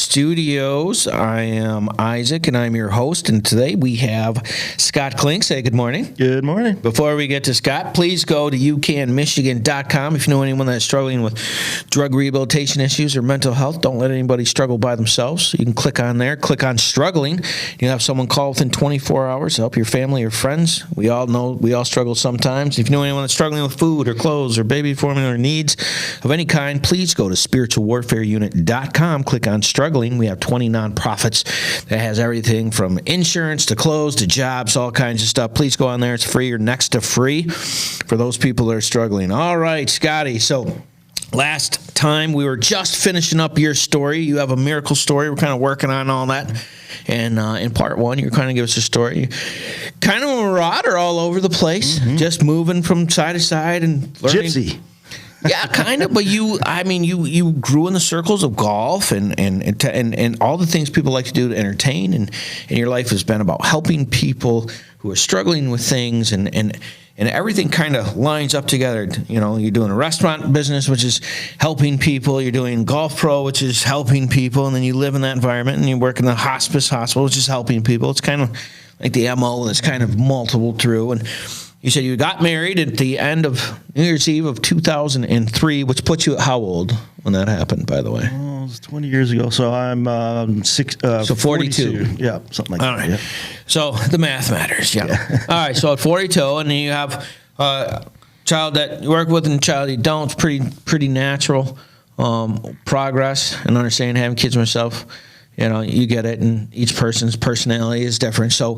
studios. I am Isaac, and I'm your host. And today we have Scott Clink. Say good morning. Good morning. Before we get to Scott, please go to UCANMichigan.com. If you know anyone that's struggling with drug rehabilitation issues or mental health, don't let anybody struggle by themselves. You can click on there, click on struggling. You'll have someone call within 24 hours to help your family or friends. We all know we all struggle sometimes. If you know anyone that's struggling with food or clothes or baby formula or needs of any kind, please go to spiritualwarfareunit.com. Click on struggling. We have 20 nonprofits that has everything from insurance to clothes to jobs, all kinds of stuff. Please go on there. It's free or next to free for those people that are struggling. All right, Scotty. So last time we were just finishing up your story. You have a miracle story. We're kind of working on all that. And in part one, you're kind of give us a story. Kind of a marauder all over the place, just moving from side to side and learning. Gypsy. Yeah, kind of. But you grew in the circles of golf and all the things people like to do to entertain. And your life has been about helping people who are struggling with things and everything kind of lines up together. You know, you're doing a restaurant business, which is helping people. You're doing Golf Pro, which is helping people. And then you live in that environment and you work in the hospice hospital, which is helping people. It's kind of like the MO that's kind of multiple through. And you said you got married at the end of New Year's Eve of 2003, which puts you at how old when that happened, by the way? Oh, it was 20 years ago, so I'm 42. 42. Yeah, something like All that. right. Yeah. So the math matters, yeah. All right, so at 42, and then you have a child that you work with and a child you don't. It's pretty natural progress and understanding having kids myself. You know, you get it, and each person's personality is different. So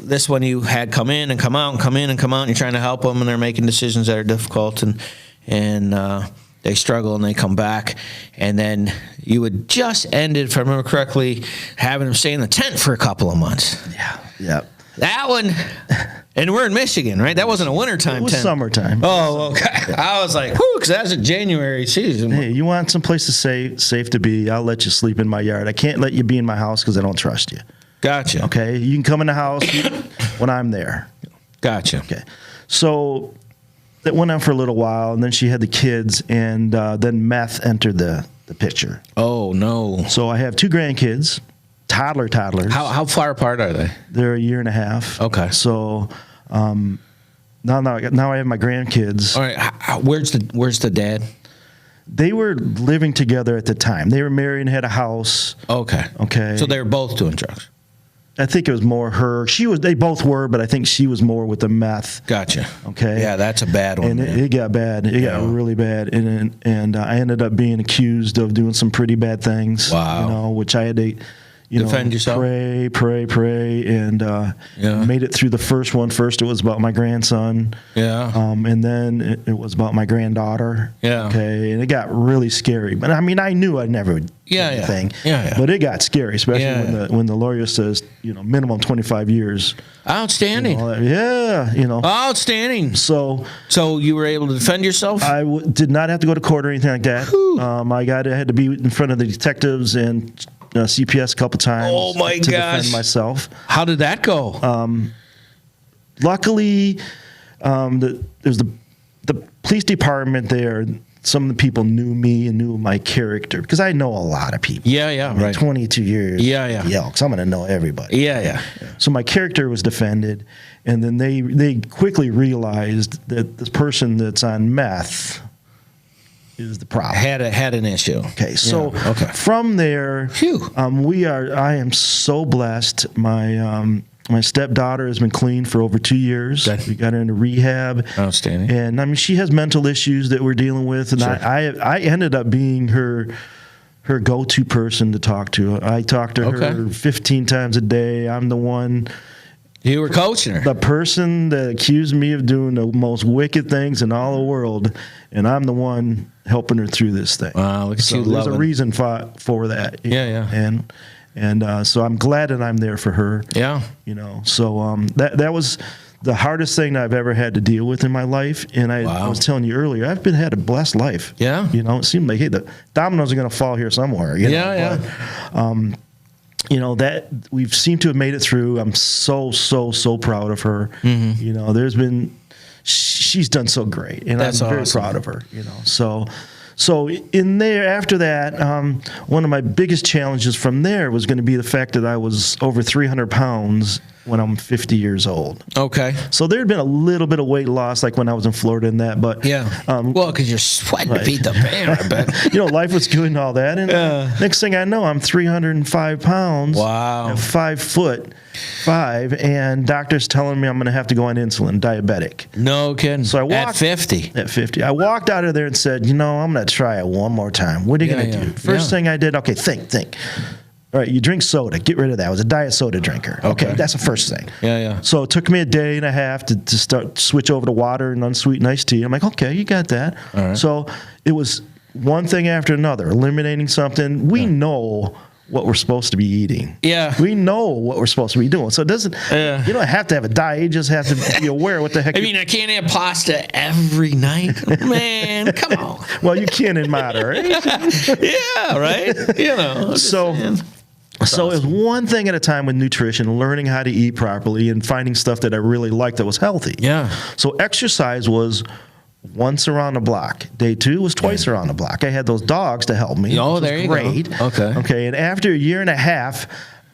this one you had come in and come out and come in and come out, and you're trying to help them, and they're making decisions that are difficult, and they struggle, and they come back. And then you had just ended, if I remember correctly, having them stay in the tent for a couple of months. Yeah. That one, and we're in Michigan, right? That wasn't a wintertime tent. It was summertime. Oh, okay. I was like, whew, because that's a January season. Hey, you want some place to safe to be, I'll let you sleep in my yard. I can't let you be in my house because I don't trust you. Gotcha. Okay? You can come in the house when I'm there. Gotcha. Okay. So that went on for a little while, and then she had the kids, and then meth entered the picture. Oh, no. So I have two grandkids. Toddlers. How far apart are they? They're a year and a half. Okay. So now I have my grandkids. All right. Where's the dad? They were living together at the time. They were married and had a house. Okay. So they were both doing drugs. I think it was more her. They both were, but I think she was more with the meth. Gotcha. Okay. Yeah, that's a bad one. And it got bad. It got really bad. And I ended up being accused of doing some pretty bad things. Wow. You know, which I had to defend yourself? Pray, and made it through the first one. First, it was about my grandson. Yeah. And then it was about my granddaughter. Yeah. Okay, and it got really scary. But I mean, I knew I never would do anything. Yeah. But it got scary, especially when the lawyer says, minimum 25 years. Outstanding. Outstanding. So you were able to defend yourself? I did not have to go to court or anything like that. I had to be in front of the detectives and CPS a couple times. Oh my to gosh! defend myself. How did that go? Luckily, there's the police department there. Some of the people knew me and knew my character because I know a lot of people. Right. 22 years. Yeah. Yelks. I'm going to know everybody. Yeah. So my character was defended, and then they quickly realized that this person that's on meth is the problem. Had an issue. Okay, so from there, I am so blessed. My stepdaughter has been clean for over 2 years. Okay. We got her into rehab. Outstanding. And I mean, she has mental issues that we're dealing with, and I ended up being her go-to person to talk to. I talk to her 15 times a day. I'm the one. You were coaching her. The person that accused me of doing the most wicked things in all the world, and I'm the one helping her through this thing. Wow, look at you loving. There's a reason for that. Yeah. And so I'm glad that I'm there for her. Yeah. So that was the hardest thing I've ever had to deal with in my life. And I was telling you earlier, I've had a blessed life. Yeah. It seemed like, hey, the dominoes are going to fall here somewhere. But, that we've seemed to have made it through. I'm so proud of her. Mm-hmm. She's done so great, and I'm very proud of her. So in there, after that, one of my biggest challenges from there was going to be the fact that I was over 300 pounds when I'm 50 years old. Okay. So there had been a little bit of weight loss, like when I was in Florida and that, but well, because you're sweating to beat the band, I bet. Life was good and all that, and next thing I know, I'm 305 pounds. Wow. And 5'5", and doctors telling me I'm going to have to go on insulin, diabetic. No kidding. So I walked at 50. At 50, I walked out of there and said, I'm going to try it one more time. What are you going to do? First thing I did, okay, think. All right, you drink soda. Get rid of that. I was a diet soda drinker. Okay, that's the first thing. Yeah. So it took me a day and a half to switch over to water and unsweetened iced tea. I'm like, okay, you got that. All right. So it was one thing after another, eliminating something. We know what we're supposed to be eating. Yeah. We know what we're supposed to be doing. So it doesn't, you don't have to have a diet. You just have to be aware what the heck. I mean, I can't have pasta every night. Man, come on. Well, you can in moderation. Yeah, right? So it was one thing at a time with nutrition, learning how to eat properly and finding stuff that I really liked that was healthy. Yeah. So exercise was once around the block. Day 2 was twice around the block. I had those dogs to help me. Oh, there you go. Okay. And after a year and a half,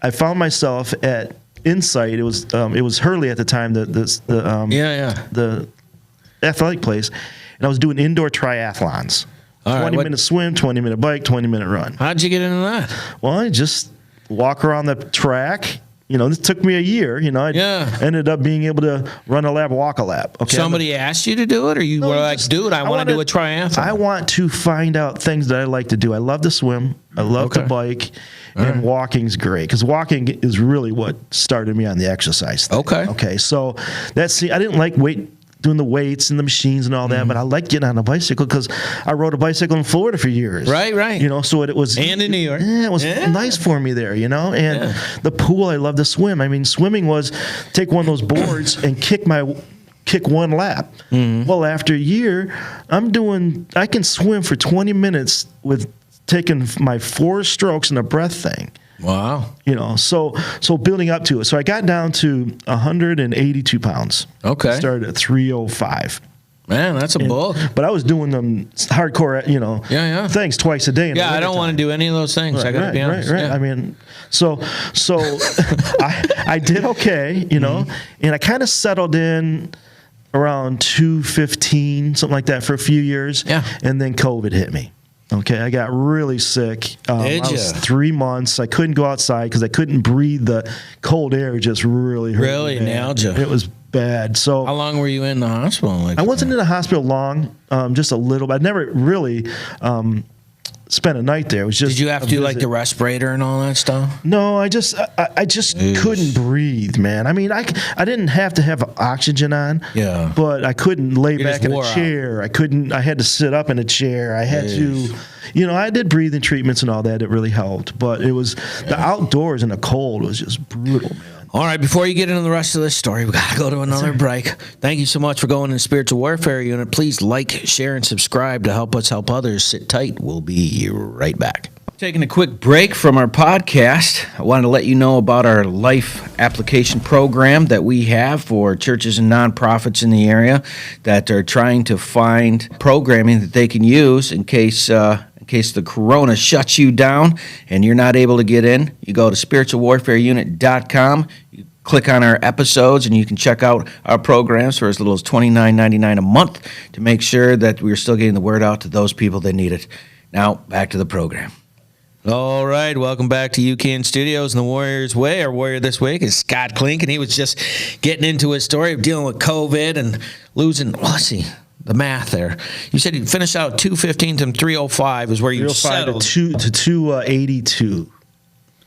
I found myself at Insight. It was Hurley at the time, the athletic place, and I was doing indoor triathlons. 20-minute swim, 20-minute bike, 20-minute run. How'd you get into that? Well, I just walk around the track. This took me a year. I ended up being able to run a lap, walk a lap. Okay. Somebody asked you to do it, or you were like, dude, I want to do a triathlon? I want to find out things that I like to do. I love to swim. I love to bike. And walking's great because walking is really what started me on the exercise thing. Okay. So I didn't like doing the weights and the machines and all that, but I like getting on a bicycle because I rode a bicycle in Florida for years. Right. So it was, and in New York. Yeah, it was nice for me there, and the pool, I love to swim. I mean, swimming was take one of those boards and kick one lap. Well, after a year, I can swim for 20 minutes with taking my 4 strokes and a breath thing. Wow. So building up to it. So I got down to 182 pounds. Okay. I started at 305. Man, that's a bulk. But I was doing them hardcore, things twice a day. I don't want to do any of those things. I got to be honest. Right. I mean, so I did okay, and I kind of settled in around 215, something like that, for a few years. Yeah. And then COVID hit me. Okay, I got really sick. I was 3 months. I couldn't go outside because I couldn't breathe. The cold air just really hurt. Really nailed you. It was bad. So how long were you in the hospital? I wasn't in the hospital long, just a little bit. I never really spent a night there. It was just. Did you have to do like the respirator and all that stuff? No, I just couldn't breathe, man. I mean, I didn't have to have oxygen on. Yeah. But I couldn't lay back in a chair. I had to sit up in a chair. I had to, I did breathing treatments and all that. It really helped. But it was the outdoors in the cold was just brutal, man. All right, before you get into the rest of this story, we got to go to another break. Thank you so much for going to the Spiritual Warfare Unit. Please like, share, and subscribe to help us help others. Sit tight. We'll be right back. Taking a quick break from our podcast, I wanted to let you know about our life application program that we have for churches and nonprofits in the area that are trying to find programming that they can use in case the corona shuts you down and you're not able to get in. You go to spiritualwarfareunit.com. You click on our episodes and you can check out our programs for as little as $29.99 a month to make sure that we're still getting the word out to those people that need it. Now, back to the program. All right, welcome back to UCAN Studios and the Warrior's Way. Our warrior this week is Scott Clink, and he was just getting into his story of dealing with COVID and losing, let's see, the math there. You said you finished out 215 to 305 is where you settled. To 282.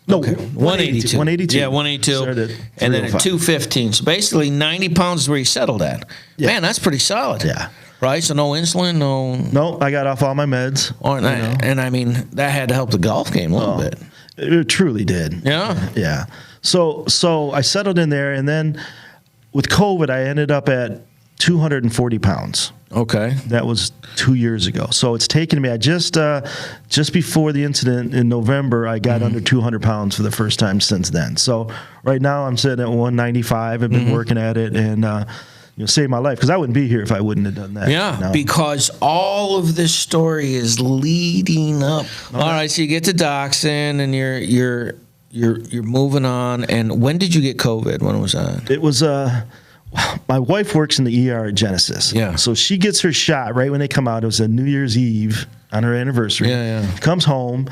No, okay. 182. 182. Yeah, 182. And then at 215. So basically 90 pounds is where you settled at. Yeah. Man, that's pretty solid. Yeah. Right? So no insulin, no... No, I got off all my meds. And I mean, that had to help the golf game a little bit. It truly did. Yeah? Yeah. So I settled in there, and then with COVID, I ended up at 240 pounds. Okay. That was 2 years ago. So it's taken me, I just before the incident in November, I got under 200 pounds for the first time since then. So right now I'm sitting at 195. I've been working at it, and saved my life, because I wouldn't be here if I wouldn't have done that. Yeah, because all of this story is leading up. All right, so you get to Dachshund and you're moving on. And when did you get COVID? When was that? It was my wife works in the ER at Genesis. Yeah. So she gets her shot right when they come out. It was a New Year's Eve on her anniversary. Yeah. Comes home,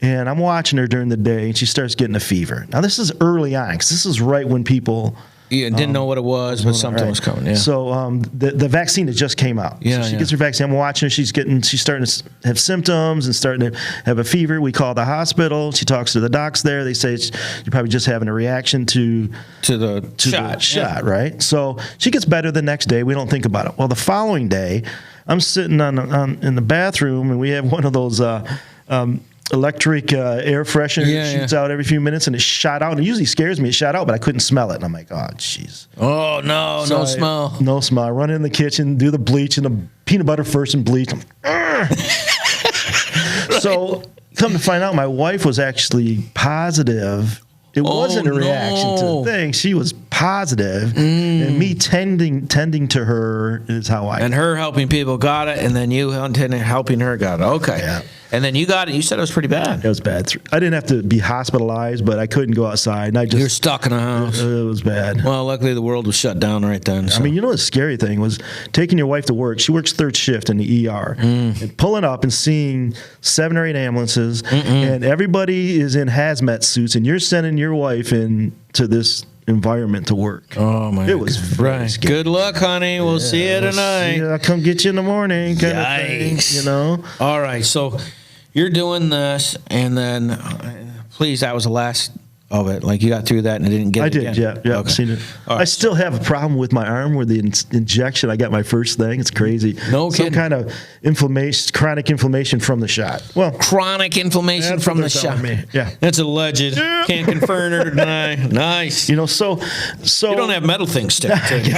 and I'm watching her during the day, and she starts getting a fever. Now, this is early on, because this is right when people didn't know what it was, but something was coming. Yeah. So the vaccine that just came out. Yeah. So she gets her vaccine. I'm watching her. She's starting to have symptoms and starting to have a fever. We call the hospital. She talks to the docs there. They say you're probably just having a reaction to the shot, right? So she gets better the next day. We don't think about it. Well, the following day, I'm sitting in the bathroom, and we have one of those electric air freshener shoots out every few minutes, and it shot out. And it usually scares me. It shot out, but I couldn't smell it. And I'm like, oh, jeez. Oh, no, so no smell. No smell. I run in the kitchen, do the bleach, and the peanut butter first and bleach. Right. So come to find out, my wife was actually positive. It wasn't a reaction to the thing. She was positive, and me tending to her is how I. And her helping people got it, and then you helping her got it. Okay. Yeah. And then you got it. You said it was pretty bad. It was bad. I didn't have to be hospitalized, but I couldn't go outside. And You're stuck in a house. It was bad. Well, luckily the world was shut down right then. So. I mean, the scary thing was taking your wife to work. She works third shift in the ER, and pulling up and seeing 7 or 8 ambulances, and everybody is in hazmat suits, and you're sending your wife into this environment to work. Oh my! It was right. Scary. Good luck, honey. We'll see you tonight. I'll come get you in the morning. Yikes. Of thing, All right. So you're doing this, and then please, that was the last of it. Like you got through that and it didn't get. I did. Again. Yeah. Okay. Seen it. Right. I still have a problem with my arm where the injection. I got my first thing. It's crazy. No kidding. Some kind of inflammation, chronic inflammation from the shot. Well, chronic inflammation from the shot. Yeah, that's alleged. Can't confirm or deny. Nice. So you don't have metal things sticking to you.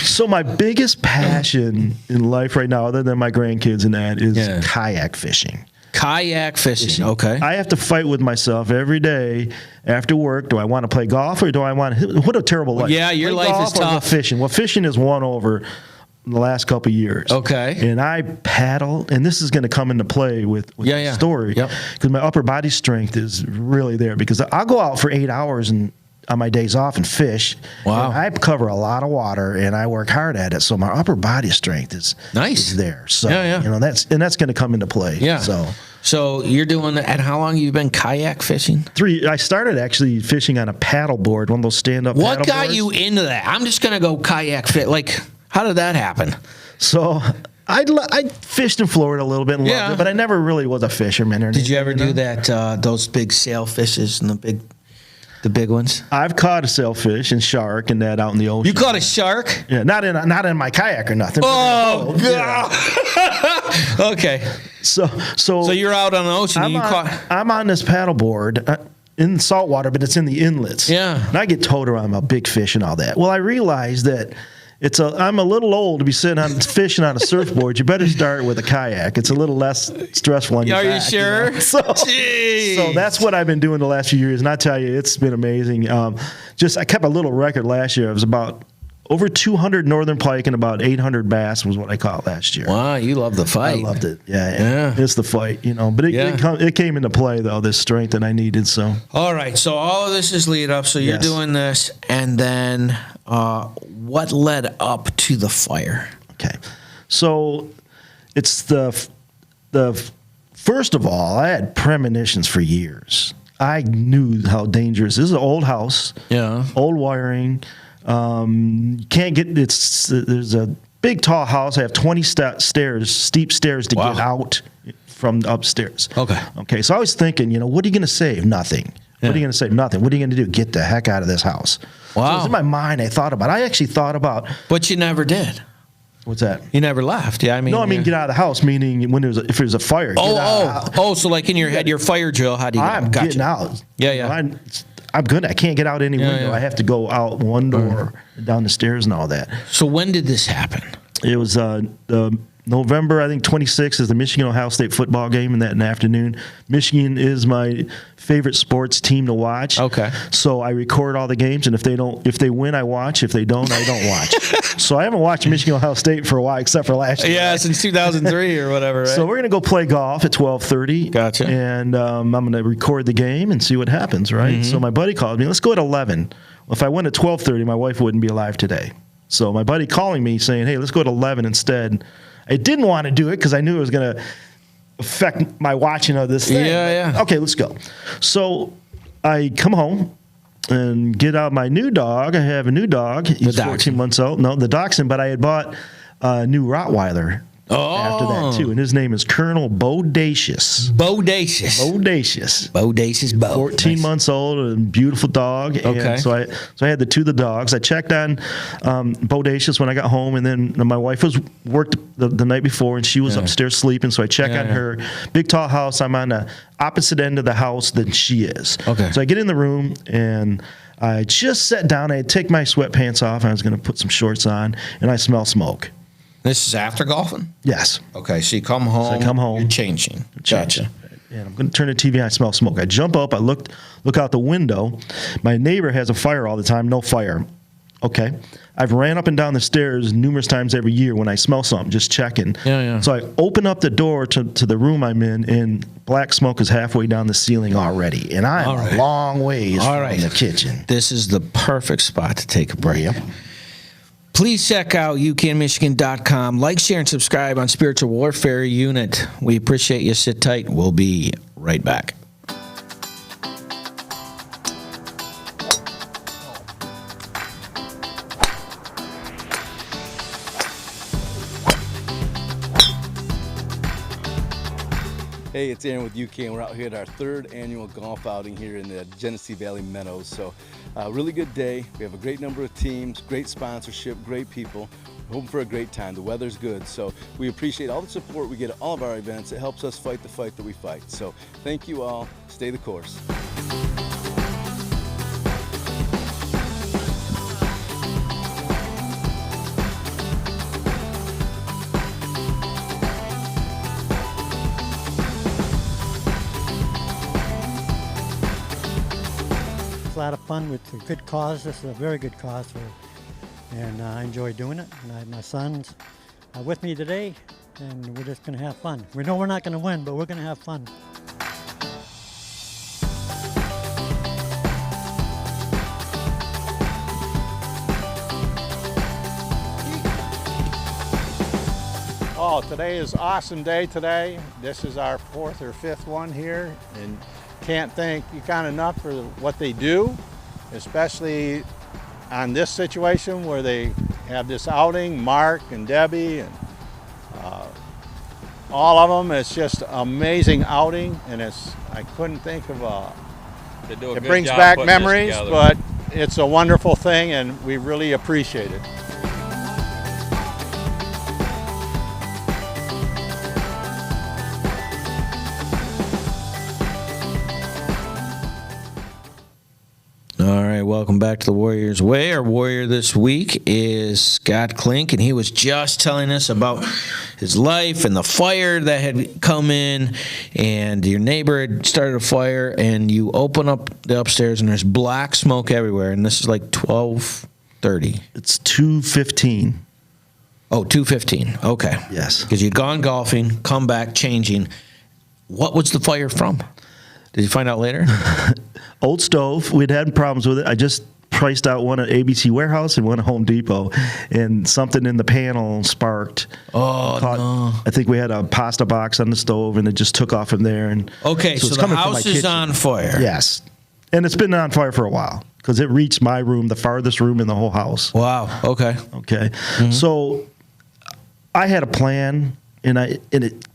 So my biggest passion in life right now, other than my grandkids and that, is kayak fishing. Kayak fishing. Okay. I have to fight with myself every day after work. Do I want to play golf, or do I want to? What a terrible life. Yeah, your life is tough. Fishing. Well, fishing is won over in the last couple of years. Okay. And I paddle, and this is going to come into play with the story. Yep. Because my upper body strength is really there. Because I'll go out for 8 hours on my days off and fish. Wow. And I cover a lot of water, and I work hard at it. So my upper body strength is there. So that's going to come into play. Yeah. So you're doing that. And how long have you been kayak fishing? 3. I started actually fishing on a paddle board, one of those stand-up paddle boards. What got you into that? I'm just going to go kayak fish. Like, how did that happen? So I fished in Florida a little bit and loved it, but I never really was a fisherman. Did you ever do that? Those big sailfishes and the big ones? I've caught a sailfish and shark and that out in the ocean. You caught a shark? Yeah, not in my kayak or nothing. Oh God! Yeah. Okay. So you're out on the ocean. I'm on this paddle board in saltwater, but it's in the inlets. Yeah. And I get towed around about big fish and all that. Well, I realized that I'm a little old to be sitting on fishing on a surfboard. You better start with a kayak. It's a little less stressful on your back. Are you sure? You know? So that's what I've been doing the last few years, and I tell you, it's been amazing. I kept a little record last year. It was about over 200 northern pike and about 800 bass was what I caught last year. Wow, you love the fight. I loved it. Yeah. It's the fight, But it came into play though. This strength that I needed. So. All right. So all of this is lead up. So you're doing this, and then what led up to the fire? Okay, so it's the first of all, I had premonitions for years. I knew how dangerous. This is an old house. Yeah. Old wiring. Can't get there's a big tall house. I have 20 steep stairs to get out from upstairs. Okay. So I was thinking, what are you going to save? Nothing. Yeah. What are you going to save? Nothing. What are you going to do? Get the heck out of this house. Wow. So it was in my mind. I actually thought about. But you never did. What's that? You never left. Yeah, I mean get out of the house. Meaning if there's a fire. So like in your head, your fire drill. How do you? I'm getting out. Yeah. I'm good. I can't get out any window. I have to go out one door, down the stairs, and all that. So when did this happen? It was November, I think 26th is the Michigan-Ohio State football game in that afternoon. Michigan is my favorite sports team to watch. Okay. So I record all the games, and if they win, I watch. If they don't, I don't watch. So I haven't watched Michigan-Ohio State for a while, except for last year. Yeah, since 2003 or whatever, right? So we're going to go play golf at 12:30. Gotcha. And I'm going to record the game and see what happens, right? Mm-hmm. So my buddy called me. Let's go at 11. Well, if I went at 12:30, my wife wouldn't be alive today. So my buddy calling me saying, hey, let's go at 11 instead. I didn't want to do it because I knew it was going to affect my watching of this thing. Yeah. Okay, let's go. So I come home and get out my new dog. I have a new dog. He's 14 months old. No, the dachshund, but I had bought a new Rottweiler after that, too. And his name is Colonel Bodacious. Bodacious. 14 months old, a beautiful dog. Okay. And so I had the two of the dogs. I checked on Bodacious when I got home, and then my wife was worked the night before, and she was upstairs sleeping. So I check on her. Big, tall house. I'm on the opposite end of the house than she is. Okay. So I get in the room, and I just sat down. I take my sweatpants off. And I was going to put some shorts on, and I smell smoke. This is after golfing? Yes. Okay, so you come home. So I come home. You're changing. Gotcha. And I'm going to turn the TV on. I smell smoke. I jump up. I look out the window. My neighbor has a fire all the time. No fire. Okay. I've ran up and down the stairs numerous times every year when I smell something, just checking. Yeah. So I open up the door to the room I'm in, and black smoke is halfway down the ceiling already. And I'm a long ways from the kitchen. This is the perfect spot to take a break. Yep. Please check out UCANMichigan.com. Like, share, and subscribe on Spiritual Warfare Unit. We appreciate you. Sit tight. We'll be right back. Hey, it's Aaron with UCAN. We're out here at our third annual golf outing here in the Genesee Valley Meadows. So, really good day. We have a great number of teams, great sponsorship, great people. We're hoping for a great time. The weather's good. So, we appreciate all the support we get at all of our events. It helps us fight the fight that we fight. So, thank you all. Stay the course. A lot of fun with a good cause. This is a very good cause, and I enjoy doing it. And I have my sons with me today, and we're just going to have fun. We know we're not going to win, but we're going to have fun. Oh, today is an awesome day today. This is our fourth or fifth one here, and can't thank UCAN enough for what they do, especially on this situation where they have this outing. Mark and Debbie and all of them. It's just an amazing outing, and I couldn't think of it brings back memories, but it's a wonderful thing, and we really appreciate it. All right, welcome back to the Warriors Way. Our warrior this week is Scott Clink, and he was just telling us about his life and the fire that had come in, and your neighbor had started a fire, and you open up the upstairs, and there's black smoke everywhere, and this is like 12:30. It's 2:15. Oh, 2:15. Okay. Yes. Because you'd gone golfing, come back, changing. What was the fire from? Did you find out later? Old stove. We'd had problems with it. I just priced out one at ABC Warehouse and one at Home Depot, and something in the panel sparked. Oh, no. I think we had a pasta box on the stove, and it just took off from there. And okay, so it's the coming from my house is kitchen. on fire. Yes. And it's been on fire for a while because it reached my room, the farthest room in the whole house. Wow. Okay. Okay. So I had a plan, and it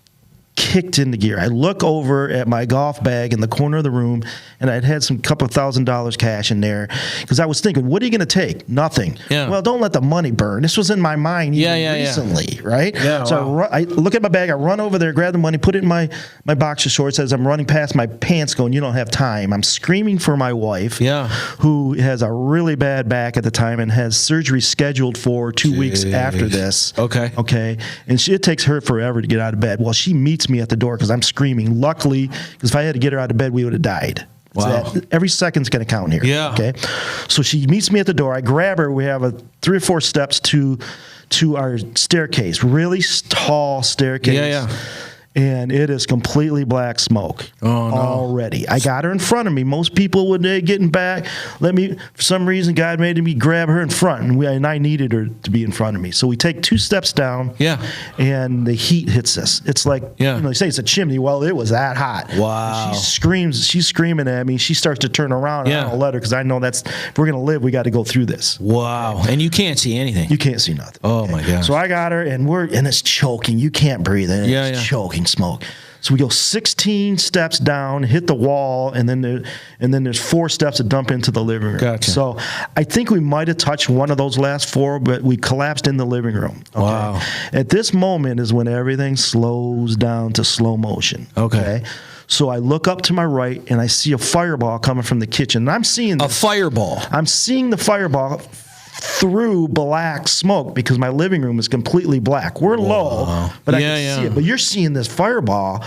kicked into gear. I look over at my golf bag in the corner of the room, and I'd had some couple $1,000 cash in there because I was thinking, what are you going to take? Nothing. Yeah. Well, don't let the money burn. This was in my mind recently, right? Yeah, so wow. I look at my bag, I run over there, grab the money, put it in my boxer shorts as I'm running past my pants going, you don't have time. I'm screaming for my wife, Yeah. who who has a really bad back at the time and has surgery scheduled for 2 weeks after this. Okay. Okay. And it takes her forever to get out of bed. Well, she meets me at the door because I'm screaming. Luckily, because if I had to get her out of bed, we would have died. Wow. Every second's going to count here. Yeah. Okay. So she meets me at the door. I grab her. We have 3 or 4 steps to our staircase. Really tall staircase. Yeah. And it is completely black smoke already. I got her in front of me. Most people would getting back. For some reason, God made me grab her in front, and I needed her to be in front of me. So we take 2 steps down. Yeah. And the heat hits us. It's like, they say it's a chimney. Well, it was that hot. Wow. She screams. She's screaming at me. She starts to turn around. And I don't let her because I know if we're going to live, we got to go through this. Wow. And you can't see anything. You can't see nothing. Oh, my gosh. So I got her, and it's choking. You can't breathe. And it's choking smoke. So we go 16 steps down, hit the wall, and then there's 4 steps that dump into the living room. Gotcha. So I think we might have touched one of those last 4, but we collapsed in the living room. Okay? Wow. At this moment is when everything slows down to slow motion. Okay. So I look up to my right, and I see a fireball coming from the kitchen. And I'm seeing a fireball. I'm seeing the fireball through black smoke because my living room is completely black. We're low, but I can see it. But you're seeing this fireball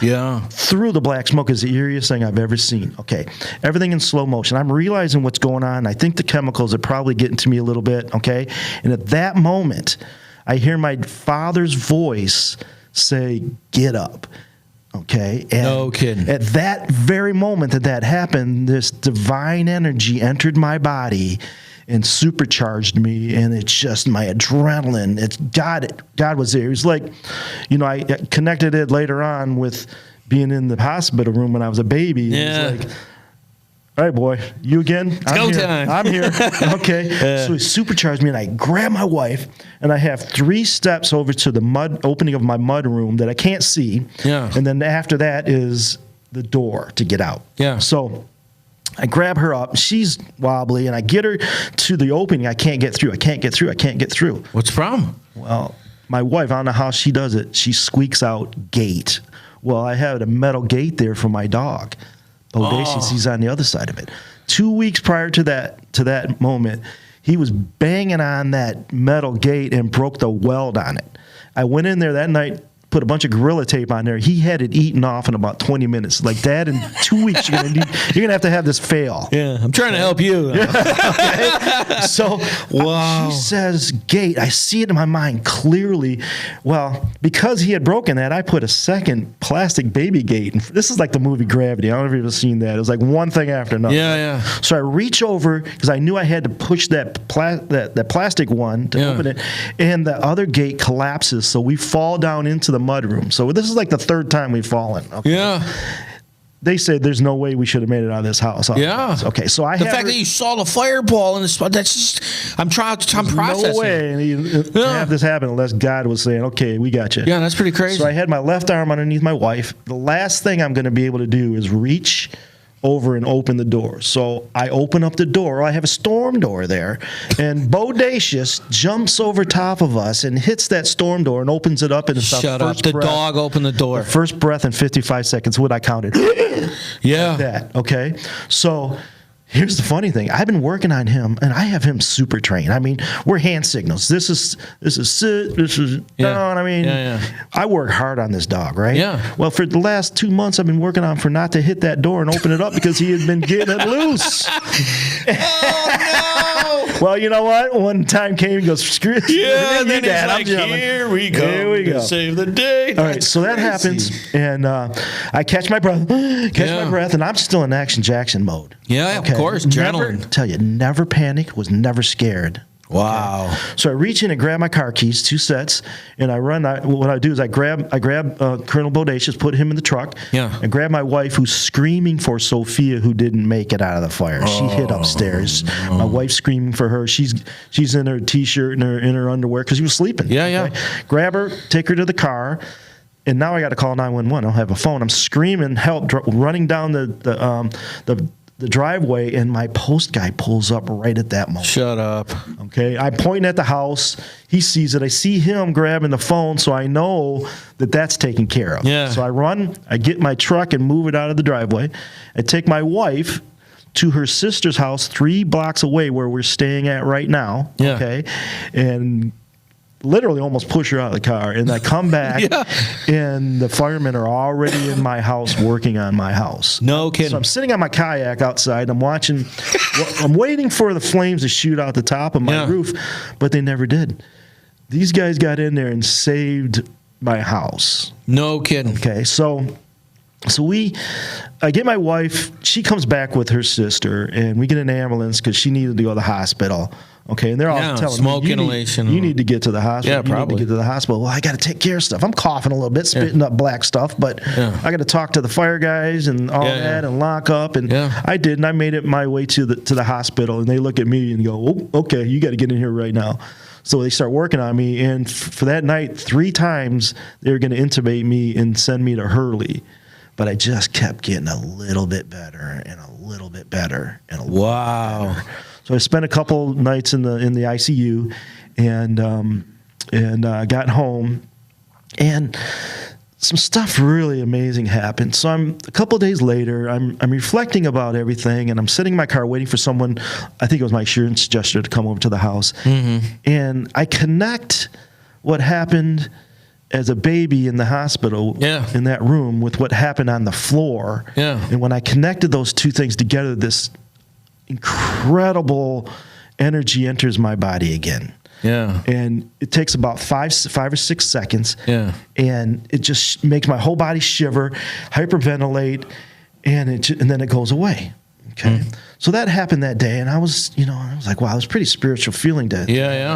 through the black smoke is the eeriest thing I've ever seen. Okay. Everything in slow motion. I'm realizing what's going on. I think the chemicals are probably getting to me a little bit. Okay. And at that moment, I hear my father's voice say, "Get up." Okay. And no kidding. At that very moment that happened, this divine energy entered my body and supercharged me, and it's just my adrenaline. It's God was there. It was like, I connected it later on with being in the hospital room when I was a baby. Yeah. It was like, all right, boy, you again? Go time. I'm here. Okay. So he supercharged me, and I grab my wife, and I have 3 steps over to the opening of my mud room that I can't see. Yeah. And then after that is the door to get out. Yeah. So I grab her up. She's wobbly, and I get her to the opening. I can't get through. What's the problem? Well, my wife, I don't know how she does it. She squeaks out, "Gate." Well, I had a metal gate there for my dog. Bodacious, he's on the other side of it. 2 weeks prior to that moment, he was banging on that metal gate and broke the weld on it. I went in there that night, put a bunch of Gorilla Tape on there. He had it eaten off in about 20 minutes. Like, Dad, in 2 weeks, you're gonna have to have this fail. Yeah, I'm trying to help you. Okay. So she says gate. I see it in my mind clearly. Well, because he had broken that, I put a second plastic baby gate. And this is like the movie Gravity. I don't know if you've ever seen that. It was like one thing after another. Yeah. So I reach over because I knew I had to push that plastic one to open it, and the other gate collapses. So we fall down into the mudroom. So this is like the 3rd time we've fallen. Okay? Yeah. They said there's no way we should have made it out of this house. Yeah. Okay. So the fact that you saw the fireball in the spot, that's just, I'm processing. No way have this happen unless God was saying, "Okay, we got you." Yeah, that's pretty crazy. So I had my left arm underneath my wife. The last thing I'm going to be able to do is reach over and open the door. So I open up the door. I have a storm door there, and Bodacious jumps over top of us and hits that storm door and opens it up. And it's Shut up. The dog opened the door. The first breath in 55 seconds. What I counted. Yeah. Like that. Okay. So here's the funny thing. I've been working on him, and I have him super trained. I mean, we're hand signals. This is sit. This is down. I mean, I work hard on this dog, right? Yeah. Well, for the last 2 months, I've been working on for not to hit that door and open it up because he had been getting it loose. Oh no! Well, you know what? One time came, he goes, "Screw it." Yeah. Then Dad, it's like, here we go. Here we go. Save the day. All right, so that happens, and I catch my breath, and I'm still in Action Jackson mode. Yeah, Okay. of course, adrenaline. Never panic, was never scared. Wow. Okay. So I reach in and grab my car keys, 2 sets, and I run. What I do is I grab Colonel Bodacious, put him in the truck. Yeah. I grab my wife, who's screaming for Sophia, who didn't make it out of the fire. She hid upstairs. No. My wife's screaming for her. She's in her t-shirt and in her underwear because she was sleeping. Yeah. Grab her, take her to the car. And now I got to call 911. I don't have a phone. I'm screaming, help, running down the driveway, and my post guy pulls up right at that moment. Shut up. Okay. I'm pointing at the house. He sees it. I see him grabbing the phone, so I know that that's taken care of. Yeah. So I run. I get my truck and move it out of the driveway. I take my wife to her sister's house 3 blocks away where we're staying at right now. Yeah. Okay. And literally almost push her out of the car. And I come back and the firemen are already in my house working on my house. No kidding. So I'm sitting on my kayak outside. I'm watching. I'm waiting for the flames to shoot out the top of my roof, but they never did. These guys got in there and saved my house. No kidding. Okay, so I get my wife. She comes back with her sister, and we get an ambulance because she needed to go to the hospital. Okay, and they're all telling smoke me, inhalation. You need to get to the hospital. Yeah, probably. You need to get to the hospital. Well, I got to take care of stuff. I'm coughing a little bit, spitting up black stuff, but I got to talk to the fire guys and all that and lock up. And I did, and I made it my way to the hospital. And they look at me and go, "Oh, okay, you got to get in here right now." So they start working on me, and for that night, 3 times they were going to intubate me and send me to Hurley. But I just kept getting a little bit better and a little bit better and a little bit better. So I spent a couple nights in the ICU, and got home, and some stuff really amazing happened. So a couple of days later, I'm reflecting about everything, and I'm sitting in my car waiting for someone. I think it was my insurance adjuster to come over to the house, and I connect what happened as a baby in the hospital in that room with what happened on the floor. And when I connected those 2 things together, this incredible energy enters my body again. And it takes about 5 or 6 seconds. And it just makes my whole body shiver, hyperventilate, and then it goes away. Okay. So that happened that day, and I was like, wow, it was a pretty spiritual feeling to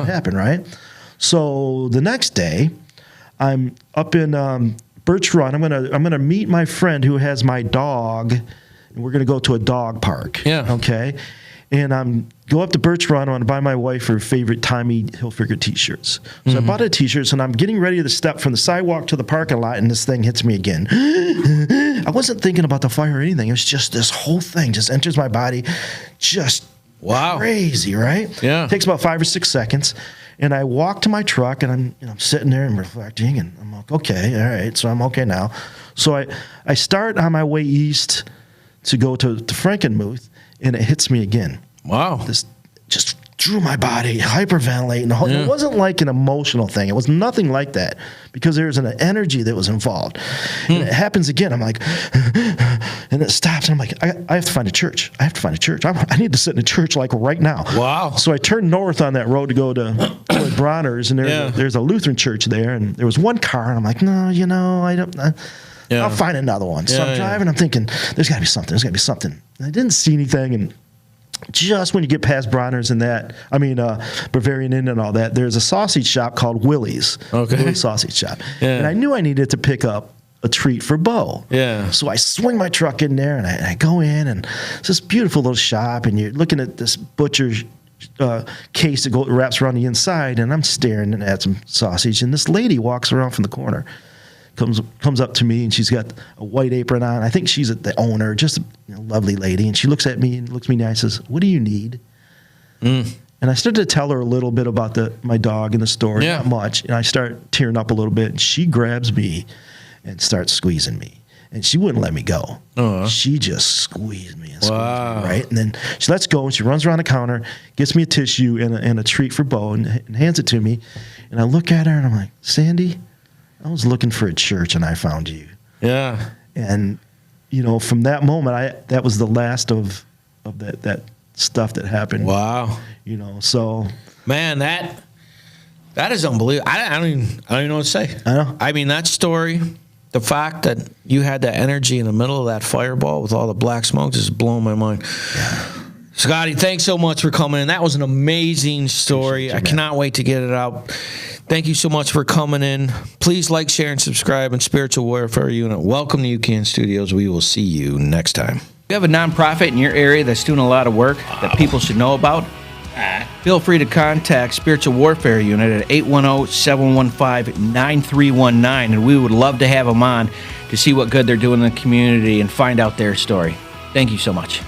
happen, right? So the next day, I'm up in Birch Run. I'm gonna meet my friend who has my dog, and we're gonna go to a dog park. Okay. And go up to Birch Run. I want to buy my wife her favorite Tommy Hilfiger T-shirts. So I bought her T-shirts, and I'm getting ready to step from the sidewalk to the parking lot, and this thing hits me again. I wasn't thinking about the fire or anything. It was just this whole thing just enters my body, just crazy, right? It takes about 5 or 6 seconds. And I walk to my truck, and I'm sitting there and reflecting, and I'm like, okay, all right, so I'm okay now. So I start on my way east to go to Frankenmuth, and it hits me again. Wow. This just drew my body, hyperventilating. It wasn't like an emotional thing. It was nothing like that because there's an energy that was involved. And it happens again. I'm like, and it stops. And I'm like, I have to find a church. I need to sit in a church like right now. Wow. So I turned north on that road to go to Bronner's, and there's a Lutheran church there. And there was one car, and I'm like, no, I don't. I'll find another one. So I'm driving. I'm thinking, there's got to be something. And I didn't see anything, and just when you get past Bronner's and Bavarian Inn and all that, there's a sausage shop called Willie's. Willie's Sausage Shop. And I knew I needed to pick up a treat for Bo. So I swing my truck in there, and I go in, and it's this beautiful little shop, and you're looking at this butcher's case that wraps around the inside, and I'm staring at some sausage, and this lady walks around from the corner. Comes up to me, and she's got a white apron on. I think she's the owner, just a lovely lady. And she looks at me and looks me in the eye and says, "What do you need?" And I started to tell her a little bit about my dog and the story, not much. And I start tearing up a little bit. And she grabs me and starts squeezing me. And she wouldn't let me go. She just squeezed me and squeezed me, right? And then she lets go, and she runs around the counter, gets me a tissue and a treat for Bo, and hands it to me. And I look at her, and I'm like, "Sandy, I was looking for a church, and I found you." And from that moment, that was the last of that stuff that happened. Wow. So man, that is unbelievable. I don't even know what to say. I know. I mean, that story, the fact that you had that energy in the middle of that fireball with all the black smoke, just blowing my mind. Scotty, thanks so much for coming in. That was an amazing story. I cannot wait to get it out. Thank you so much for coming in. Please like, share, and subscribe. And Spiritual Warfare Unit, welcome to UCAN Studios. We will see you next time. If you have a nonprofit in your area that's doing a lot of work that people should know about, feel free to contact Spiritual Warfare Unit at 810-715-9319, and we would love to have them on to see what good they're doing in the community and find out their story. Thank you so much.